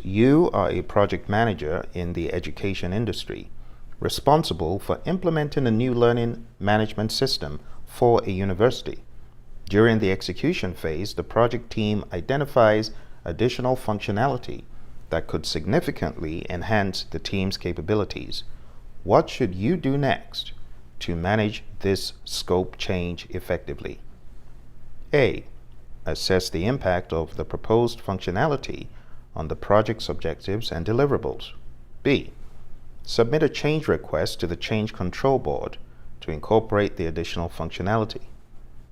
you are a project manager in the education industry, responsible for implementing a new learning management system for a university. During the execution phase, the project team identifies additional functionality that could significantly enhance the team's capabilities. What should you do next to manage this scope change effectively? A. Assess the impact of the proposed functionality on the project's objectives and deliverables. B. Submit a change request to the Change Control Board to incorporate the additional functionality.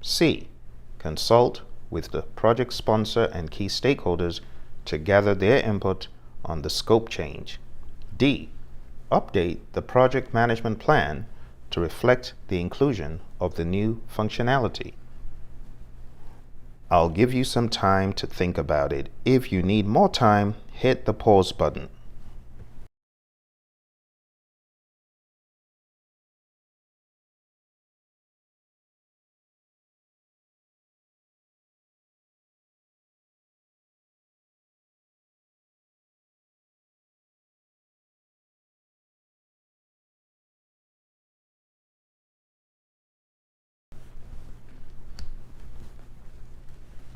C. Consult with the project sponsor and key stakeholders to gather their input on the scope change. D. Update the project management plan to reflect the inclusion of the new functionality. I'll give you some time to think about it. If you need more time, hit the pause button.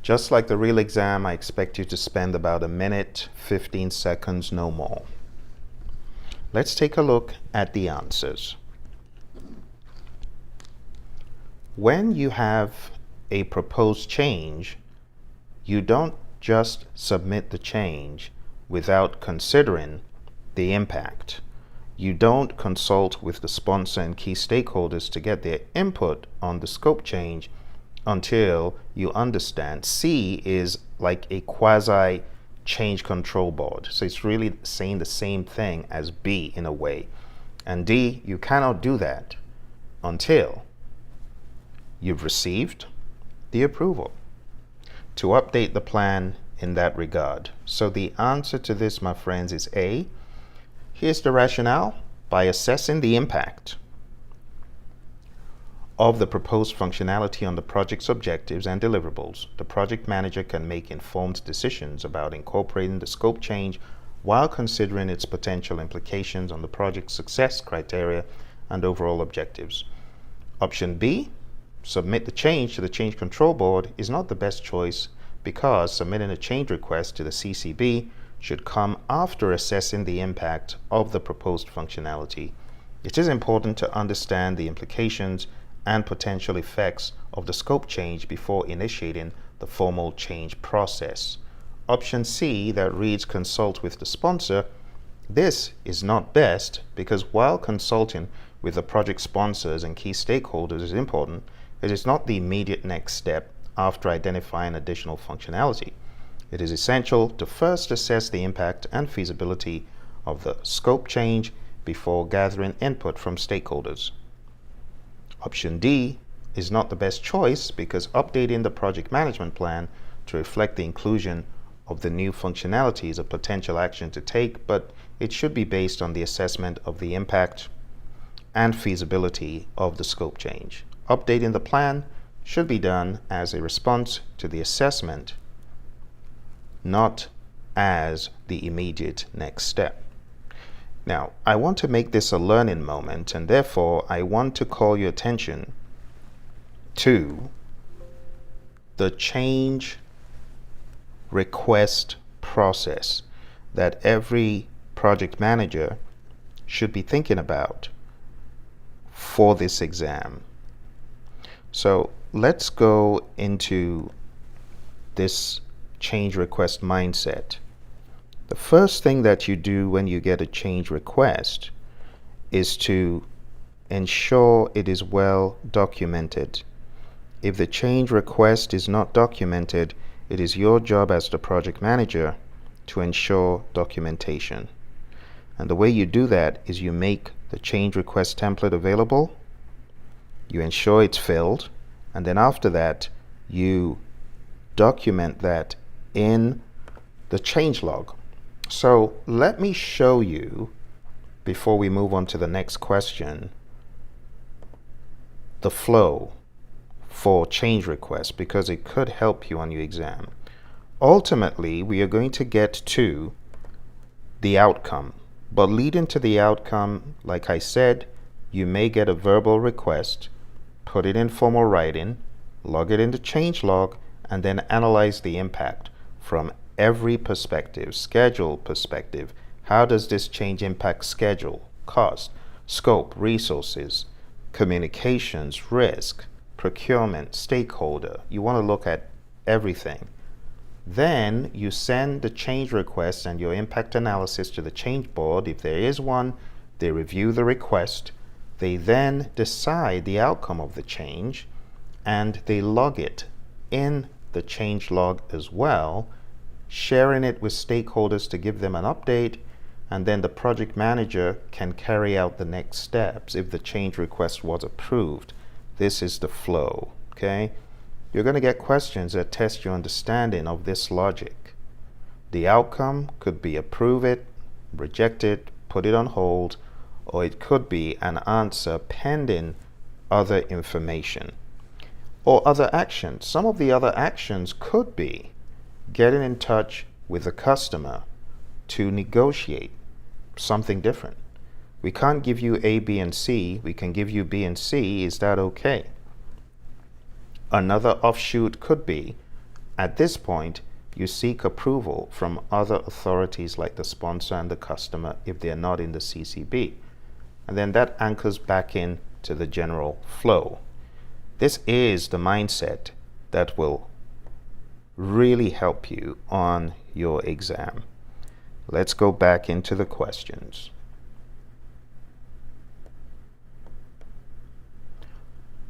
Just like the real exam, I expect you to spend about a minute, 15 seconds, no more. Let's take a look at the answers. When you have a proposed change, you don't just submit the change without considering the impact. You don't consult with the sponsor and key stakeholders to get their input on the scope change until you understand. C is like a quasi change control board. So it's really saying the same thing as B in a way. And D, you cannot do that until you've received the approval to update the plan in that regard. So the answer to this, my friends, is A. Here's the rationale. By assessing the impact of the proposed functionality on the project's objectives and deliverables, the project manager can make informed decisions about incorporating the scope change while considering its potential implications on the project's success criteria and overall objectives. Option B, submit the change to the Change Control Board, is not the best choice because submitting a change request to the CCB should come after assessing the impact of the proposed functionality. It is important to understand the implications and potential effects of the scope change before initiating the formal change process. Option C, that reads consult with the sponsor, this is not best because while consulting with the project sponsors and key stakeholders is important, it is not the immediate next step after identifying additional functionality. It is essential to first assess the impact and feasibility of the scope change before gathering input from stakeholders. Option D is not the best choice because updating the project management plan to reflect the inclusion of the new functionality is a potential action to take, but it should be based on the assessment of the impact and feasibility of the scope change. Updating the plan should be done as a response to the assessment, not as the immediate next step. Now, I want to make this a learning moment, and therefore I want to call your attention to the change request process that every project manager should be thinking about for this exam. So let's go into this change request mindset. The first thing that you do when you get a change request is to ensure it is well documented. If the change request is not documented, it is your job as the project manager to ensure documentation. And the way you do that is you make the change request template available, you ensure it's filled, and then after that, you document that in the change log. So let me show you, before we move on to the next question, the flow for change requests because it could help you on your exam. Ultimately, we are going to get to the outcome. But leading to the outcome, like I said, you may get a verbal request, put it in formal writing, log it into change log, and then analyze the impact from every perspective. Schedule perspective. How does this change impact schedule, cost, scope, resources, communications, risk, procurement, stakeholder? You want to look at everything. Then you send the change request and your impact analysis to the change board. If there is one, they review the request. They then decide the outcome of the change and they log it in the change log as well, sharing it with stakeholders to give them an update, and then the project manager can carry out the next steps if the change request was approved. This is the flow, okay? You're going to get questions that test your understanding of this logic. The outcome could be approve it, reject it, put it on hold, or it could be an answer pending other information or other actions. Some of the other actions could be getting in touch with the customer to negotiate something different. We can't give you A, B, and C. We can give you B and C. Is that okay? Another offshoot could be, at this point, you seek approval from other authorities like the sponsor and the customer if they're not in the CCB. And then that anchors back into the general flow. This is the mindset that will really help you on your exam. Let's go back into the questions.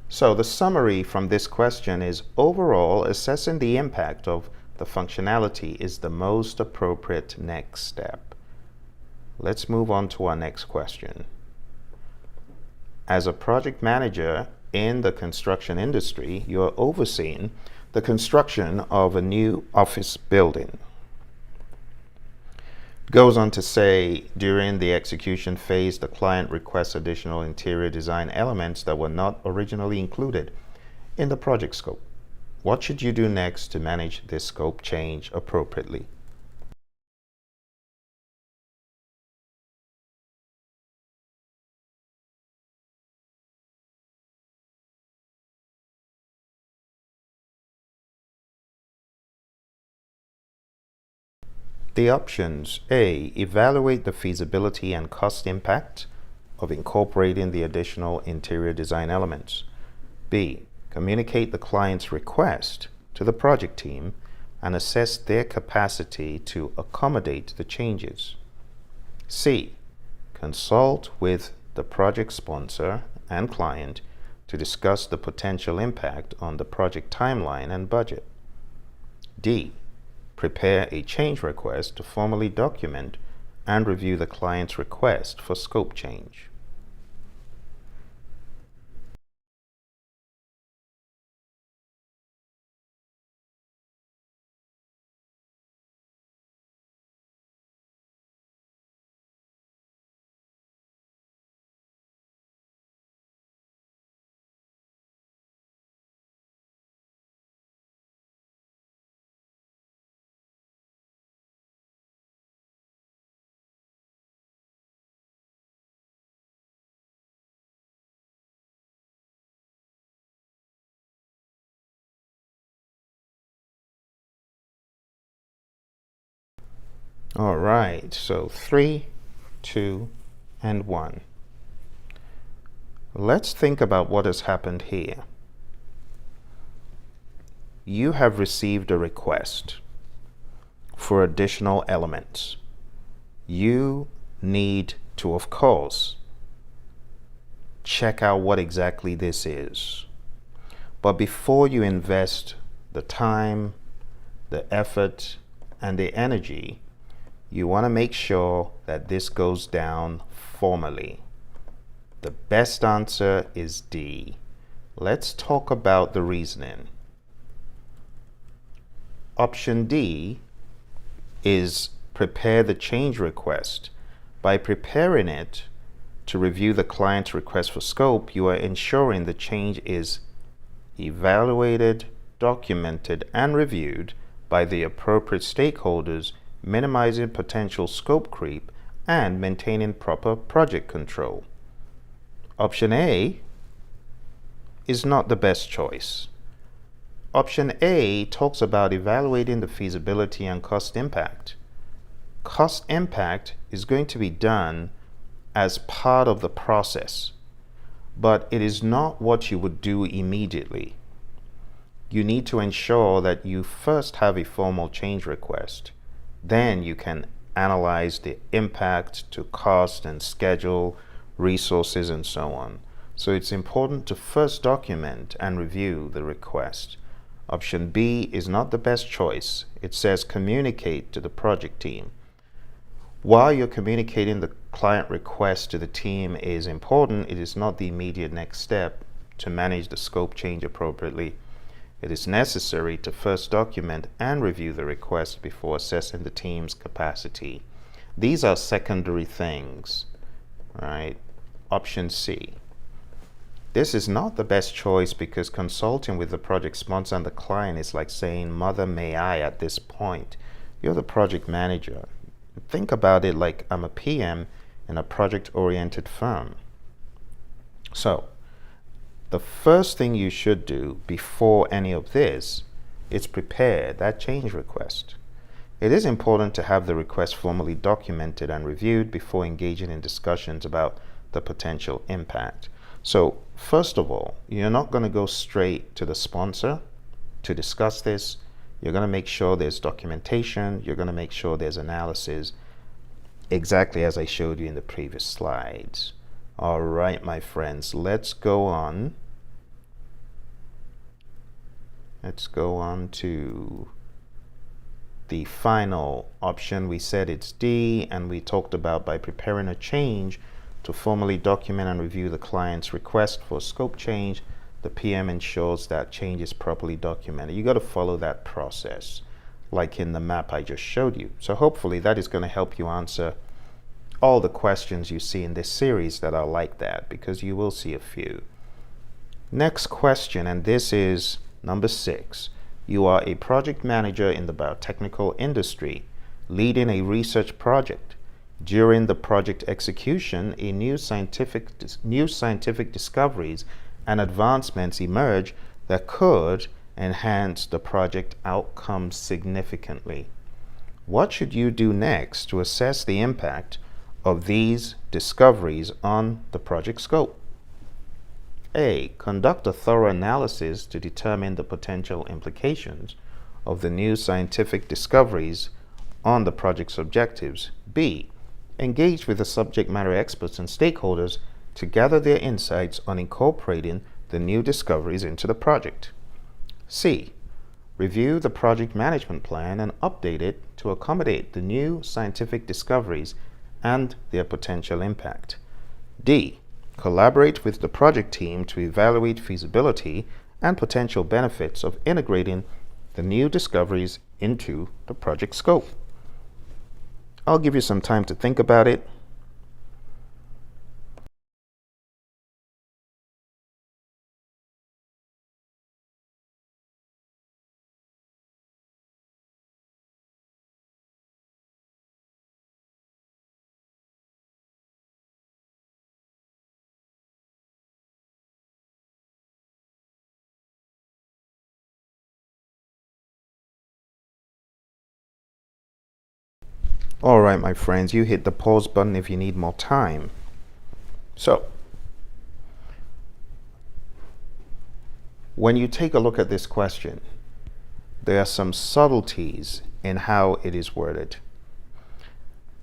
So the summary from this question is, overall, assessing the impact of the functionality is the most appropriate next step. Let's move on to our next question. As a project manager in the construction industry, you're overseeing the construction of a new office building. Goes on to say, during the execution phase, the client requests additional interior design elements that were not originally included in the project scope. What should you do next to manage this scope change appropriately? The options: A, evaluate the feasibility and cost impact of incorporating the additional interior design elements. B, communicate the client's request to the project team and assess their capacity to accommodate the changes. C, consult with the project sponsor and client to discuss the potential impact on the project timeline and budget. D, prepare a change request to formally document and review the client's request for scope change. All right, so 3, 2, and 1. Let's think about what has happened here. You have received a request for additional elements. You need to, of course, check out what exactly this is. But before you invest the time, the effort, and the energy, you want to make sure that this goes down formally. The best answer is D. Let's talk about the reasoning. Option D is prepare the change request. By preparing it to review the client's request for scope, you are ensuring the change is evaluated, documented, and reviewed by the appropriate stakeholders minimizing potential scope creep, and maintaining proper project control. Option A is not the best choice. Option A talks about evaluating the feasibility and cost impact. Cost impact is going to be done as part of the process, but it is not what you would do immediately. You need to ensure that you first have a formal change request. Then you can analyze the impact to cost and schedule, resources, and so on. So it's important to first document and review the request. Option B is not the best choice. It says communicate to the project team. While you're communicating the client request to the team is important, it is not the immediate next step to manage the scope change appropriately. It is necessary to first document and review the request before assessing the team's capacity. These are secondary things, right? Option C. This is not the best choice because consulting with the project sponsor and the client is like saying, "Mother, may I?" at this point. You're the project manager. Think about it like I'm a PM in a project-oriented firm. So, the first thing you should do before any of this is prepare that change request. It is important to have the request formally documented and reviewed before engaging in discussions about the potential impact. So, first of all, you're not going to go straight to the sponsor to discuss this. You're going to make sure there's documentation. You're going to make sure there's analysis, exactly as I showed you in the previous slides. All right, my friends, let's go on. Let's go on to the final option. We said it's D, and we talked about by preparing a change to formally document and review the client's request for scope change, the PM ensures that change is properly documented. You got to follow that process, like in the map I just showed you. So hopefully that is going to help you answer all the questions you see in this series that are like that, because you will see a few. Next question, and this is number 6. You are a project manager in the biotechnical industry, leading a research project. During the project execution, new scientific discoveries and advancements emerge that could enhance the project outcomes significantly. What should you do next to assess the impact of these discoveries on the project scope? A. Conduct a thorough analysis to determine the potential implications of the new scientific discoveries on the project's objectives. B. Engage with the subject matter experts and stakeholders to gather their insights on incorporating the new discoveries into the project. C. Review the project management plan and update it to accommodate the new scientific discoveries and their potential impact. D. Collaborate with the project team to evaluate feasibility and potential benefits of integrating the new discoveries into the project scope. I'll give you some time to think about it. All right, my friends, you hit the pause button if you need more time. So, when you take a look at this question, there are some subtleties in how it is worded.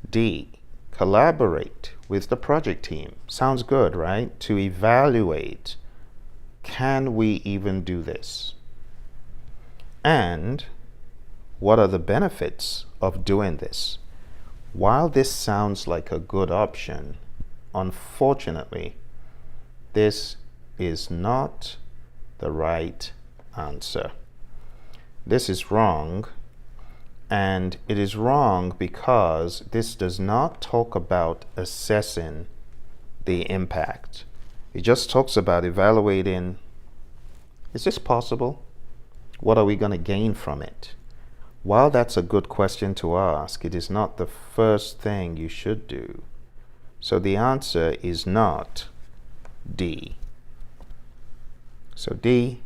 D. Collaborate with the project team. Sounds good, right? To evaluate, can we even do this? And what are the benefits of doing this? While this sounds like a good option, unfortunately, this is not the right answer. This is wrong, and it is wrong because this does not talk about assessing the impact. It just talks about evaluating, is this possible? What are we going to gain from it? While that's a good question to ask, it is not the first thing you should do. So the answer is not D. So D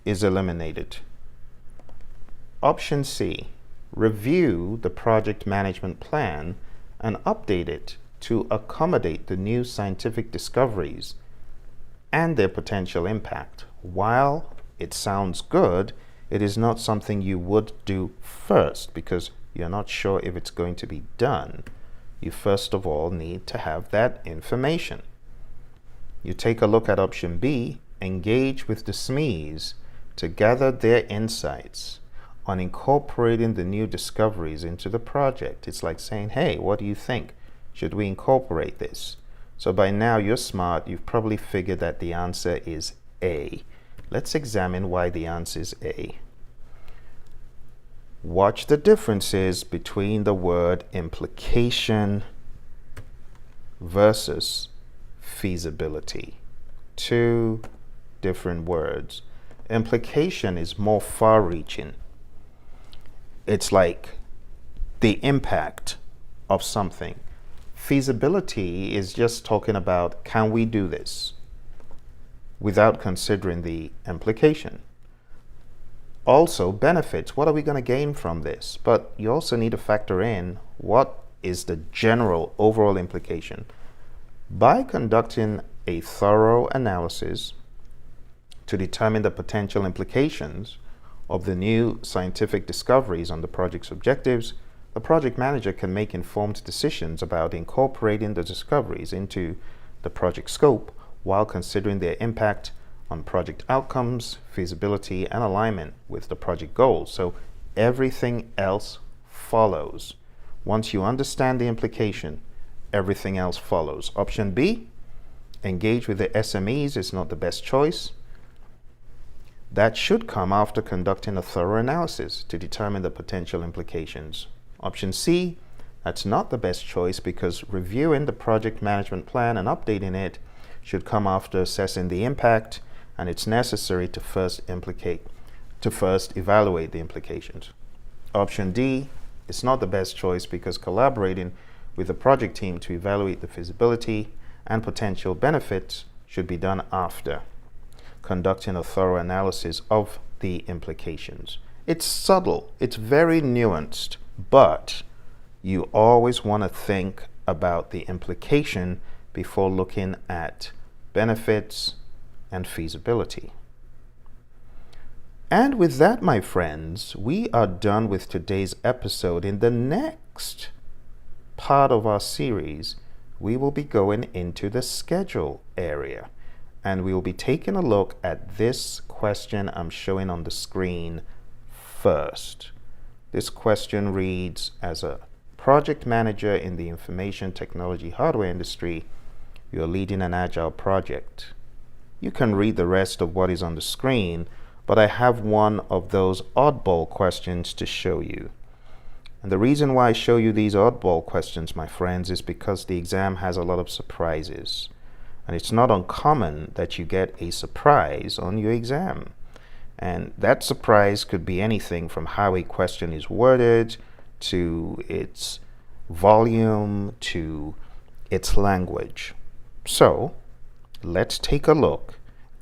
is eliminated. Option C, review the project management plan and update it to accommodate the new scientific discoveries and their potential impact. While it sounds good, it is not something you would do first because you're not sure if it's going to be done. You first of all need to have that information. You take a look at option B, engage with the SMEs to gather their insights on incorporating the new discoveries into the project. It's like saying, hey, what do you think? Should we incorporate this? So by now you're smart. You've probably figured that the answer is A. Let's examine why the answer is A. Watch the differences between the word implication versus feasibility. Two different words. Implication is more far-reaching. It's like the impact of something. Feasibility is just talking about, can we do this, without considering the implication. Also, benefits, what are we going to gain from this? But you also need to factor in what is the general overall implication. By conducting a thorough analysis to determine the potential implications of the new scientific discoveries on the project's objectives, the project manager can make informed decisions about incorporating the discoveries into the project scope while considering their impact on project outcomes, feasibility, and alignment with the project goals. So everything else follows. Once you understand the implication, everything else follows. Option B, engage with the SMEs is not the best choice. That should come after conducting a thorough analysis to determine the potential implications. Option C, that's not the best choice because reviewing the project management plan and updating it should come after assessing the impact, and it's necessary to first evaluate the implications. Option D, it's not the best choice because collaborating with the project team to evaluate the feasibility and potential benefits should be done after conducting a thorough analysis of the implications. It's subtle, it's very nuanced, but you always want to think about the implication before looking at benefits and feasibility. And with that, my friends, we are done with today's episode. In the next part of our series, we will be going into the schedule area, and we will be taking a look at this question I'm showing on the screen first. This question reads, as a project manager in the information technology hardware industry, you're leading an Agile project. You can read the rest of what is on the screen, but I have one of those oddball questions to show you. And the reason why I show you these oddball questions, my friends, is because the exam has a lot of surprises. And it's not uncommon that you get a surprise on your exam. And that surprise could be anything from how a question is worded, to its volume, to its language. So, let's take a look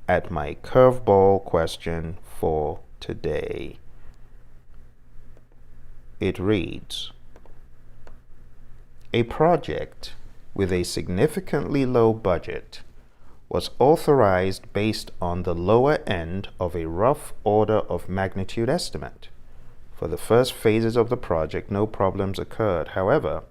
at my curveball question for today. It reads, a project with a significantly low budget was authorized based on the lower end of a rough order of magnitude estimate. For the first phases of the project, no problems occurred. However,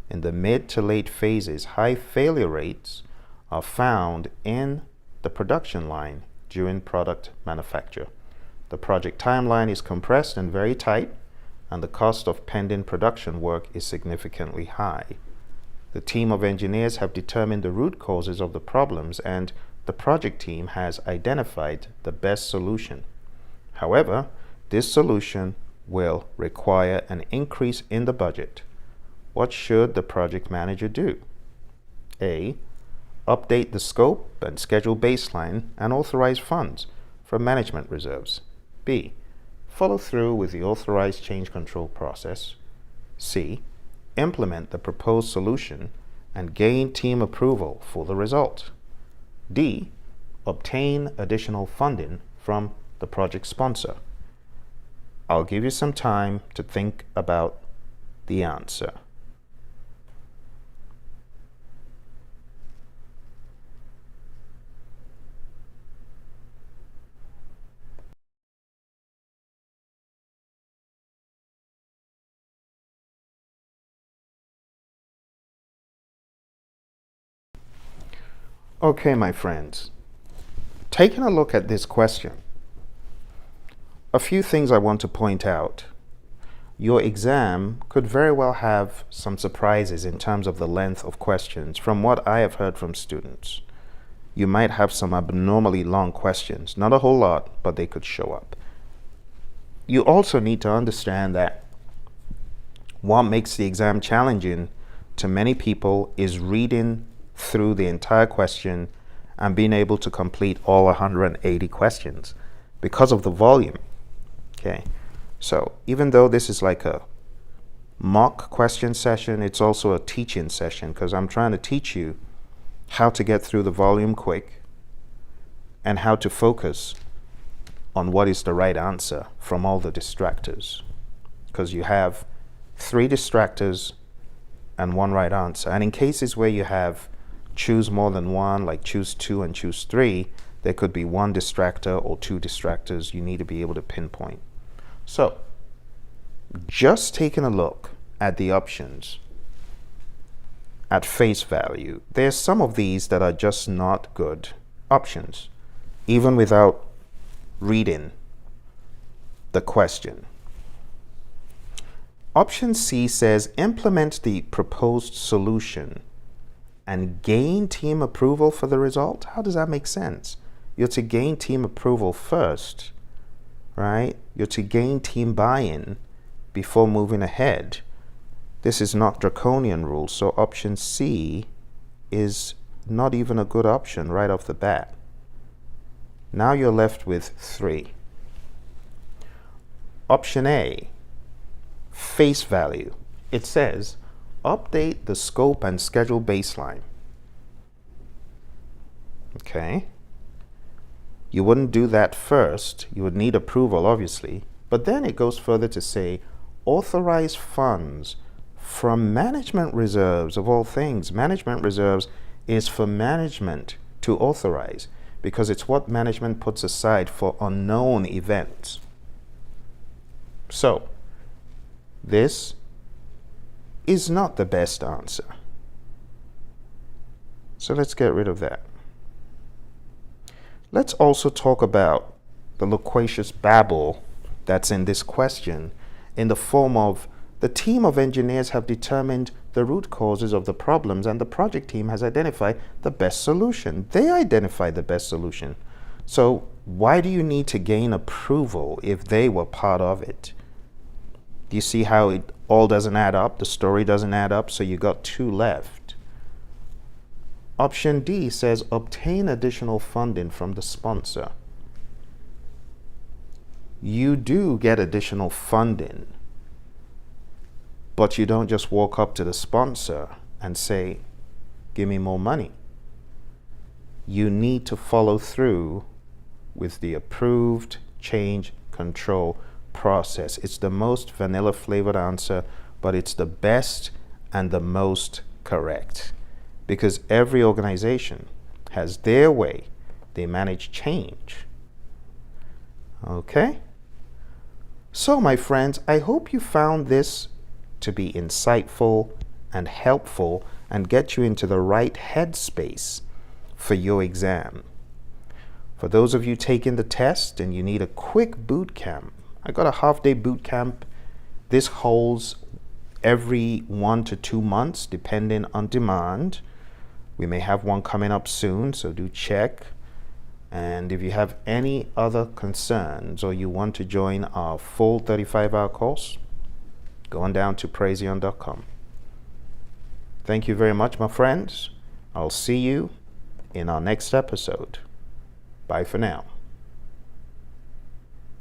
in the mid to late phases, high failure rates are found in the production line during product manufacture. The project timeline is compressed and very tight, and the cost of pending production work is significantly high. The team of engineers have determined the root causes of the problems, and the project team has identified the best solution. However, this solution will require an increase in the budget. What should the project manager do? A, update the scope and schedule baseline and authorize funds from management reserves. B, follow through with the authorized change control process. C, implement the proposed solution and gain team approval for the result. D, obtain additional funding from the project sponsor. I'll give you some time to think about the answer. Okay, my friends, taking a look at this question, a few things I want to point out. Your exam could very well have some surprises in terms of the length of questions from what I have heard from students. You might have some abnormally long questions, not a whole lot, but they could show up. You also need to understand that what makes the exam challenging to many people is reading through the entire question and being able to complete all 180 questions because of the volume. Okay, so even though this is like a mock question session, it's also a teaching session because I'm trying to teach you how to get through the volume quick and how to focus on what is the right answer from all the distractors, because you have 3 distractors and 1 right answer. And in cases where you have choose more than one, like choose 2 and choose 3, there could be 1 distractor or 2 distractors you need to be able to pinpoint. So just taking a look at the options at face value, there's some of these that are just not good options, even without reading the question. Option C says implement the proposed solution and gain team approval for the result. How does that make sense? You're to gain team approval first, right? You're to gain team buy-in before moving ahead. This is not draconian rules, so option C is not even a good option right off the bat. Now you're left with 3. Option A, face value. It says update the scope and schedule baseline. Okay. You wouldn't do that first. You would need approval, obviously. But then it goes further to say authorize funds from management reserves, of all things. Management reserves is for management to authorize because it's what management puts aside for unknown events. So this is not the best answer. So let's get rid of that. Let's also talk about the loquacious babble that's in this question in the form of the team of engineers have determined the root causes of the problems and the project team has identified the best solution. They identified the best solution. So why do you need to gain approval if they were part of it? Do you see how it all doesn't add up? The story doesn't add up, so you got 2 left. Option D says obtain additional funding from the sponsor. You do get additional funding, but you don't just walk up to the sponsor and say, give me more money. You need to follow through with the approved change control process. It's the most vanilla flavored answer, but it's the best and the most correct because every organization has their way they manage change. Okay? So my friends, I hope you found this to be insightful and helpful and get you into the right headspace for your exam. For those of you taking the test and you need a quick boot camp, I got a half-day boot camp. This holds every 1 to 2 months depending on demand. We may have one coming up soon, so do check. And if you have any other concerns or you want to join our full 35-hour course, go on down to Praizion.com. Thank you very much, my friends. I'll see you in our next episode. Bye for now.